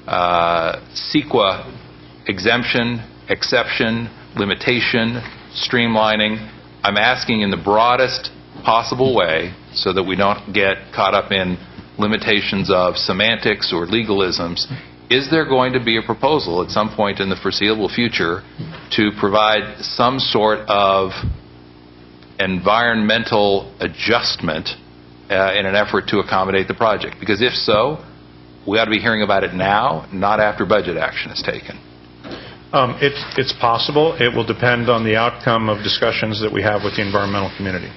CEQA exemption, exception, limitation, streamlining. I'm asking in the broadest possible way so that we don't get caught up in limitations of semantics or legalisms. Is there going to be a proposal at some point in the foreseeable future to provide some sort of environmental adjustment in an effort to accommodate the project? Because if so, we ought to be hearing about it now, not after budget action is taken. It's possible. It will depend on the outcome of discussions that we have with the environmental community.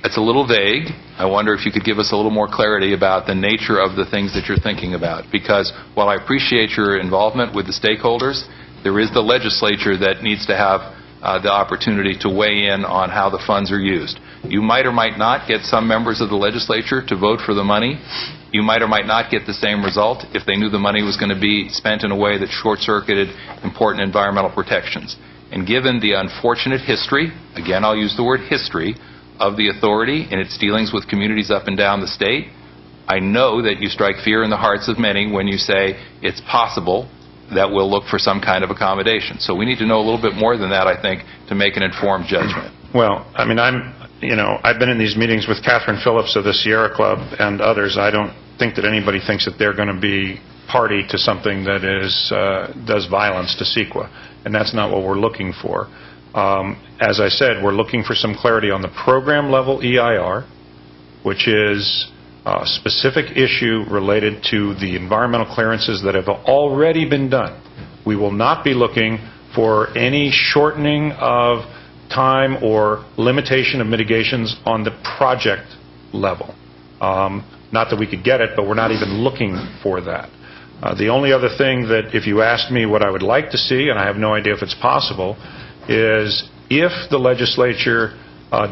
It's a little vague. I wonder if you could give us a little more clarity about the nature of the things that you're thinking about. Because while I appreciate your involvement with the stakeholders, there is the legislature that needs to have the opportunity to weigh in on how the funds are used. You might or might not get some members of the legislature to vote for the money. You might or might not get the same result if they knew the money was going to be spent in a way that short-circuited important environmental protections. And given the unfortunate history, again I'll use the word history, of the authority in its dealings with communities up and down the state, I know that you strike fear in the hearts of many when you say it's possible that we'll look for some kind of accommodation. So we need to know a little bit more than that, I think, to make an informed judgment. Well, I mean, I've been in these meetings with Catherine Phillips of the Sierra Club and others. I don't think that anybody thinks that they're going to be party to something that does violence to CEQA, and that's not what we're looking for. As I said, we're looking for some clarity on the program level EIR, which is a specific issue related to the environmental clearances that have already been done. We will not be looking for any shortening of time or limitation of mitigations on the project level. Not that we could get it, but we're not even looking for that. The only other thing that, if you asked me what I would like to see, and I have no idea if it's possible, is if the legislature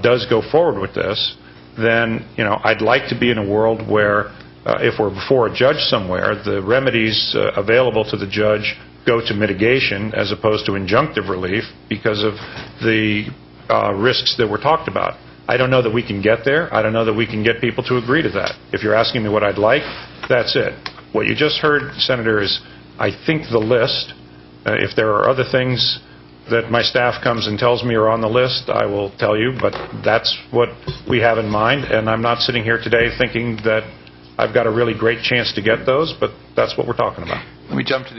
does go forward with this, then I'd like to be in a world where if we're before a judge somewhere, the remedies available to the judge go to mitigation as opposed to injunctive relief because of the risks that were talked about. I don't know that we can get there. I don't know that we can get people to agree to that. If you're asking me what I'd like, that's it. What you just heard, Senator, is I think the list. If there are other things that my staff comes and tells me are on the list, I will tell you, but that's what we have in mind, and I'm not sitting here today thinking that I've got a really great chance to get those, but that's what we're talking about. Let me jump to the